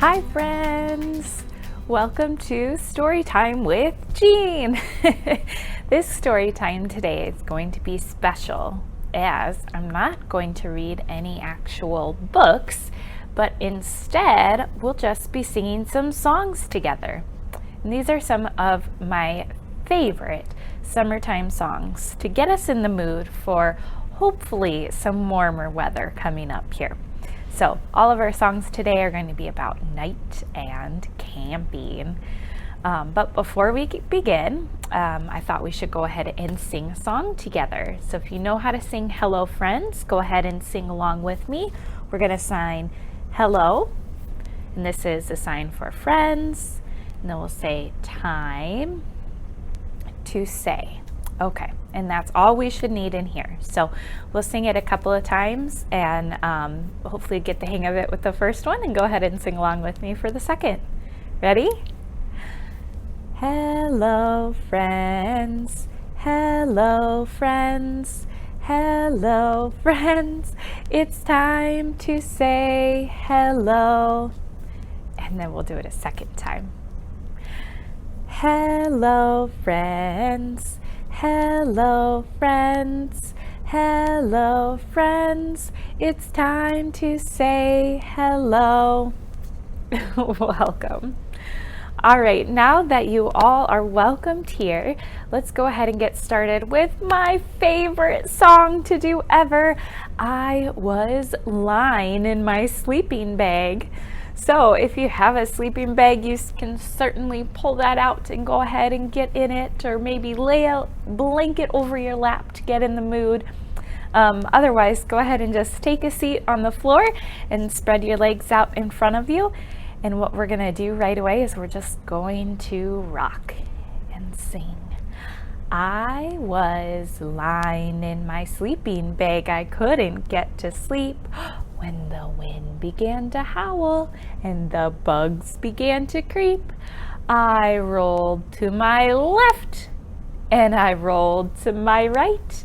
Hi friends! Welcome to Storytime with Jean. This story time today is going to be special as I'm not going to read any actual books, but instead we'll just be singing some songs together. And these are some of my favorite summertime songs to get us in the mood for hopefully some warmer weather coming up here. So all of our songs today are going to be about night and camping. But before we begin, I thought we should go ahead and sing a song together. So if you know how to sing Hello Friends, go ahead and sing along with me. We're going to sign hello, and this is a sign for friends, and then we'll say time to say. Okay, and that's all we should need in here. So we'll sing it a couple of times and hopefully get the hang of it with the first one, and go ahead and sing along with me for the second. Ready? Hello friends, hello friends, hello friends. It's time to say hello. And then we'll do it a second time. Hello friends, hello friends, hello friends, it's time to say hello. Welcome. All right, now that you all are welcomed here, let's go ahead and get started with my favorite song to do ever. I was lying in my sleeping bag. So if you have a sleeping bag, you can certainly pull that out and go ahead and get in it, or maybe lay a blanket over your lap to get in the mood. Otherwise, go ahead and just take a seat on the floor and spread your legs out in front of you. And what we're gonna do right away is we're just going to rock and sing. I was lying in my sleeping bag, I couldn't get to sleep. When the wind began to howl and the bugs began to creep, I rolled to my left and I rolled to my right,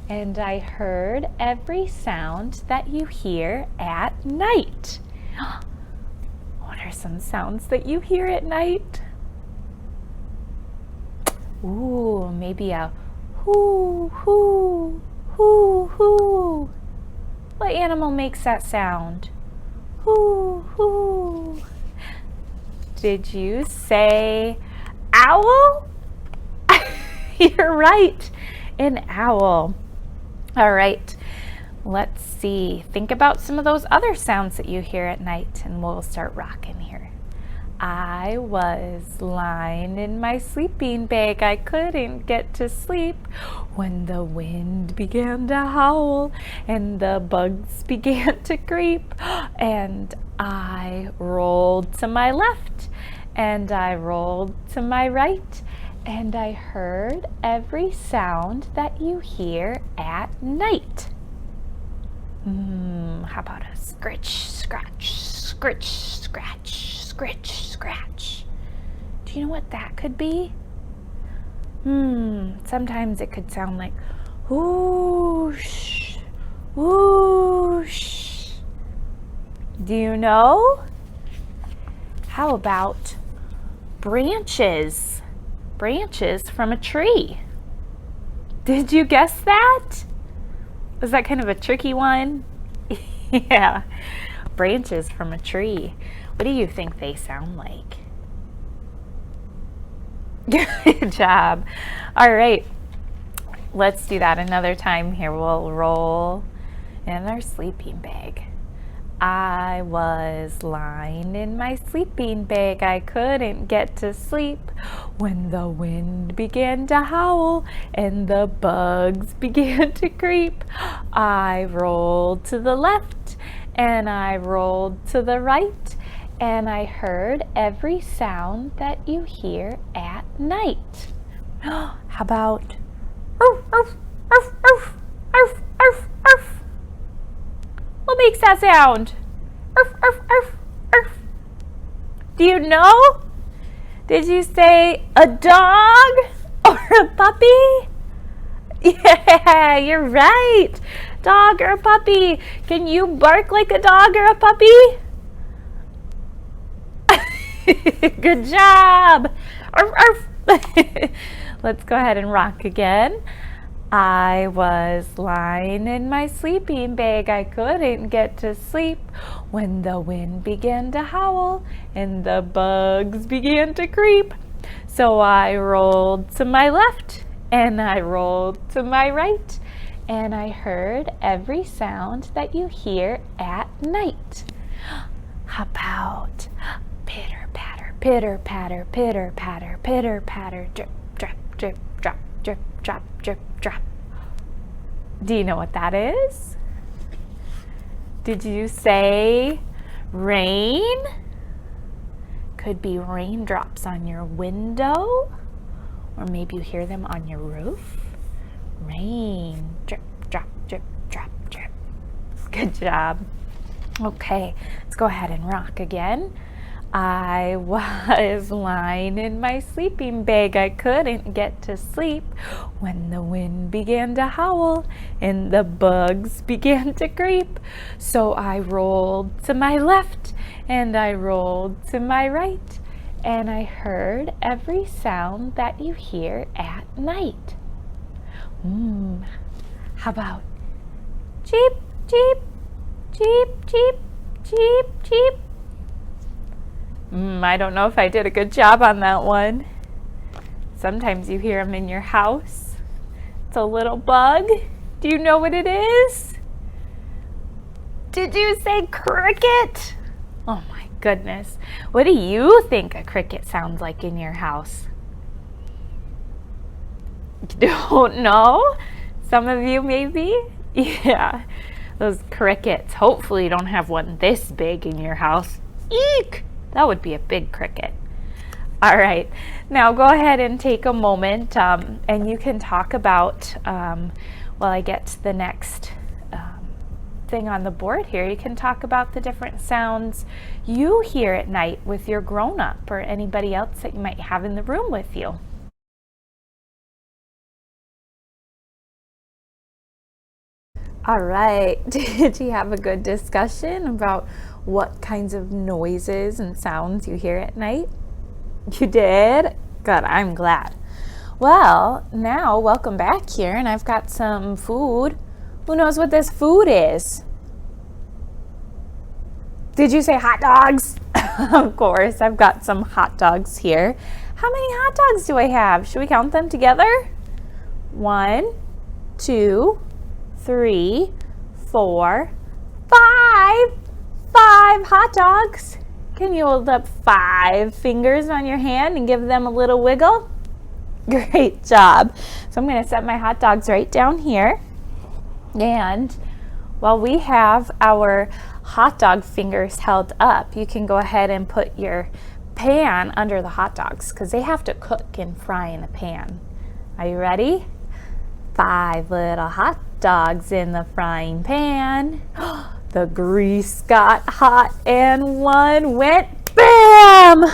and I heard every sound that you hear at night. What are some sounds that you hear at night? Ooh, maybe a hoo, hoo, hoo, hoo. What animal makes that sound? Hoo, hoo. Did you say owl? You're right, an owl. All right, let's see. Think about some of those other sounds that you hear at night, and we'll start rocking here. I was lying in my sleeping bag, I couldn't get to sleep. When the wind began to howl and the bugs began to creep, and I rolled to my left and I rolled to my right, and I heard every sound that you hear at night. How about a scritch, scratch, scritch, scratch, scritch, scratch? Do you know what that could be? Sometimes it could sound like whoosh, whoosh. Do you know? How about branches? Branches from a tree. Did you guess that? Was that kind of a tricky one? Yeah, branches from a tree. What do you think they sound like? Good job. All right, let's do that another time here. We'll roll in our sleeping bag. I was lying in my sleeping bag, I couldn't get to sleep. When the wind began to howl and the bugs began to creep, I rolled to the left and I rolled to the right, and I heard every sound that you hear at night. How about arf, arf, arf, arf, arf, arf, arf? What makes that sound? Arf, arf, arf, arf. Do you know? Did you say a dog or a puppy? Yeah, you're right. Dog or a puppy. Can you bark like a dog or a puppy? Good job. Arf, arf. Let's go ahead and rock again. I was lying in my sleeping bag. I couldn't get to sleep when the wind began to howl and the bugs began to creep. So I rolled to my left and I rolled to my right, and I heard every sound that you hear at night. How about pitter patter, pitter patter, pitter patter, pitter patter, drip, drip, drip, drop, drip, drop, drip, drop. Do you know what that is? Did you say rain? Could be raindrops on your window, or maybe you hear them on your roof. Rain, drip, drop, drip, drop, drip. Good job. Okay, let's go ahead and rock again. I was lying in my sleeping bag. I couldn't get to sleep when the wind began to howl and the bugs began to creep. So I rolled to my left and I rolled to my right, and I heard every sound that you hear at night. How about cheep, cheep, cheep, cheep, cheep, cheep? I don't know if I did a good job on that one. Sometimes you hear them in your house. It's a little bug. Do you know what it is? Did you say cricket? Oh my goodness. What do you think a cricket sounds like in your house? You don't know? Some of you maybe? Yeah, those crickets. Hopefully you don't have one this big in your house. Eek! That would be a big cricket. All right, now go ahead and take a moment and you can talk about, while I get to the next thing on the board here, you can talk about the different sounds you hear at night with your grown-up or anybody else that you might have in the room with you. All right, did you have a good discussion about what kinds of noises and sounds you hear at night? You did? Good, I'm glad. Well, now welcome back here, and I've got some food. Who knows what this food is? Did you say hot dogs? Of course, I've got some hot dogs here. How many hot dogs do I have? Should we count them together? 1, 2, 3, 4, 5. 5 hot dogs. Can you hold up 5 fingers on your hand and give them a little wiggle? Great job. So I'm going to set my hot dogs right down here. And while we have our hot dog fingers held up, you can go ahead and put your pan under the hot dogs because they have to cook and fry in a pan. Are you ready? 5 little hot dogs in the frying pan. The grease got hot and one went BAM!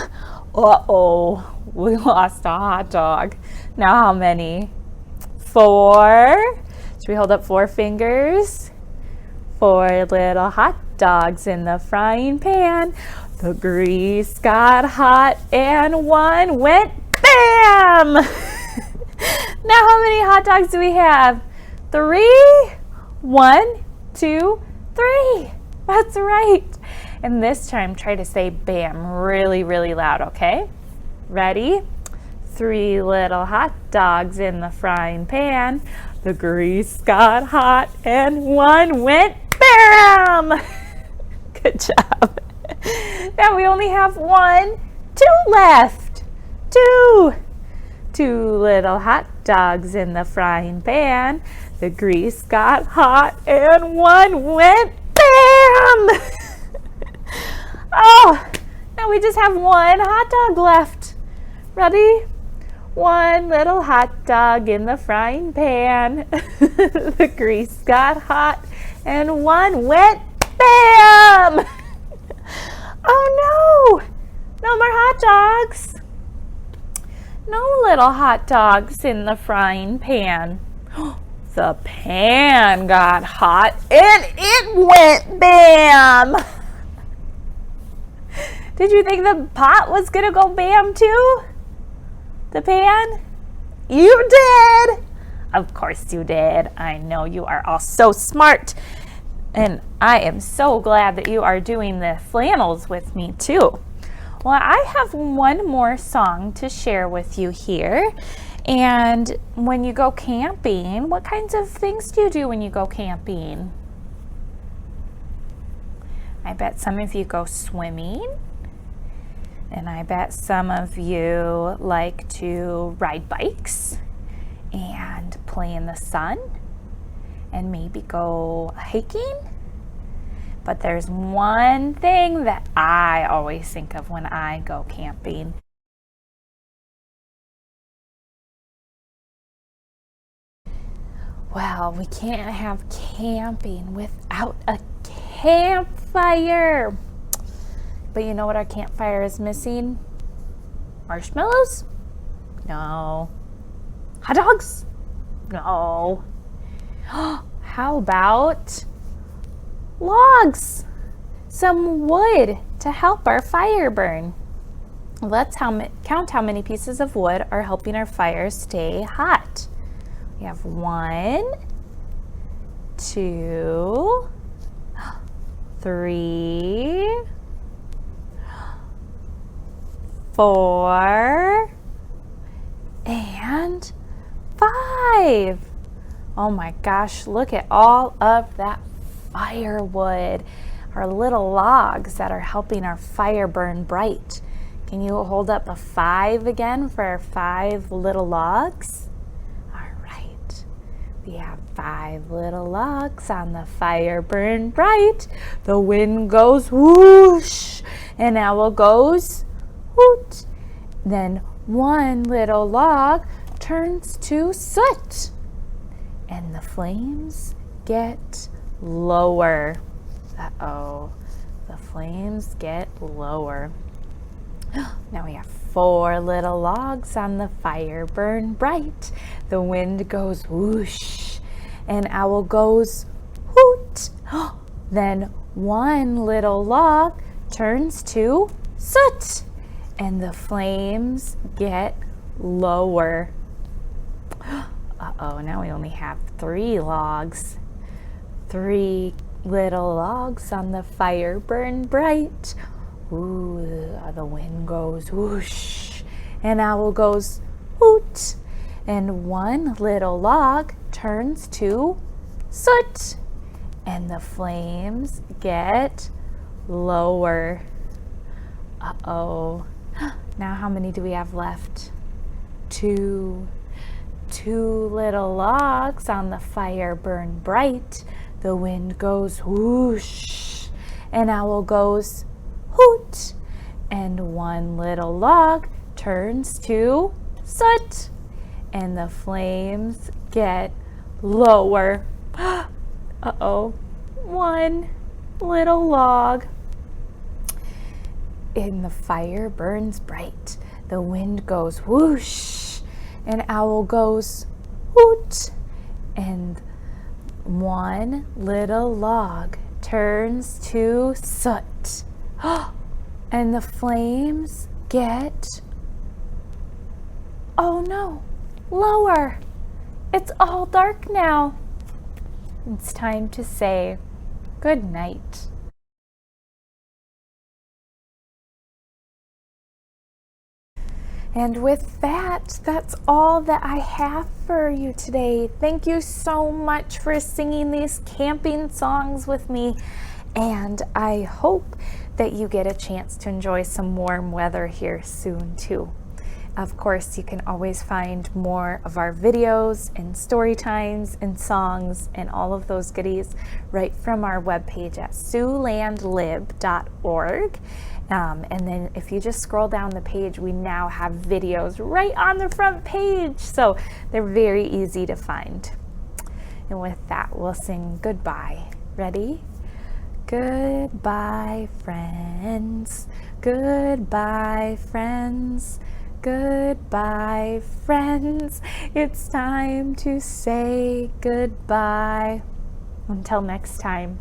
Uh-oh, we lost a hot dog. Now how many? 4. Should we hold up 4 fingers? 4 little hot dogs in the frying pan. The grease got hot and one went BAM! Now how many hot dogs do we have? 3? 1, 2, 3. That's right. And this time try to say BAM really, really loud, okay? Ready? 3 little hot dogs in the frying pan. The grease got hot and one went BAM! Good job. Now we only have 1, 2 left. 2. 2 little hot dogs in the frying pan. The grease got hot and one went BAM! Oh, now we just have 1 hot dog left. Ready? 1 little hot dog in the frying pan. The grease got hot and one went BAM! Oh no! No more hot dogs. No little hot dogs in the frying pan. The pan got hot and it went BAM! Did you think the pot was gonna go bam too? The pan? You did! Of course you did. I know you are all so smart. And I am so glad that you are doing the flannels with me too. Well, I have one more song to share with you here. And when you go camping, what kinds of things do you do when you go camping? I bet some of you go swimming. And I bet some of you like to ride bikes and play in the sun and maybe go hiking. But there's one thing that I always think of when I go camping. Well, we can't have camping without a campfire. But you know what our campfire is missing? Marshmallows? No. Hot dogs? No. How about logs? Some wood to help our fire burn. Let's count how many pieces of wood are helping our fire stay hot. We have 1, 2, 3, 4, and 5. Oh my gosh, look at all of that firewood, our little logs that are helping our fire burn bright. Can you hold up a 5 again for our 5 little logs? All right, we have 5 little logs on the fire burn bright. The wind goes whoosh, and owl goes hoot. Then one little log turns to soot, and the flames get lower. Uh-oh, the flames get lower. Now we have 4 little logs on the fire burn bright. The wind goes whoosh, and owl goes hoot. Then one little log turns to soot, and the flames get lower. Uh-oh, now we only have 3 logs. 3 little logs on the fire burn bright. Ooh, the wind goes whoosh, and owl goes hoot, and one little log turns to soot, and the flames get lower. Uh-oh. Now how many do we have left? 2. 2 little logs on the fire burn bright. The wind goes whoosh, and owl goes hoot, and one little log turns to soot, and the flames get lower. Uh-oh, one little log. And the fire burns bright. The wind goes whoosh, and owl goes hoot, and one little log turns to soot. And the flames get, oh no, lower. It's all dark now. It's time to say good night. And with that, that's all that I have for you today. Thank you so much for singing these camping songs with me. And I hope that you get a chance to enjoy some warm weather here soon too. Of course, you can always find more of our videos and story times and songs and all of those goodies right from our webpage at siouxlandlib.org. And then if you just scroll down the page, we now have videos right on the front page. So they're very easy to find. And with that, we'll sing goodbye. Ready? Goodbye, friends. Goodbye, friends. Goodbye, friends. It's time to say goodbye. Until next time.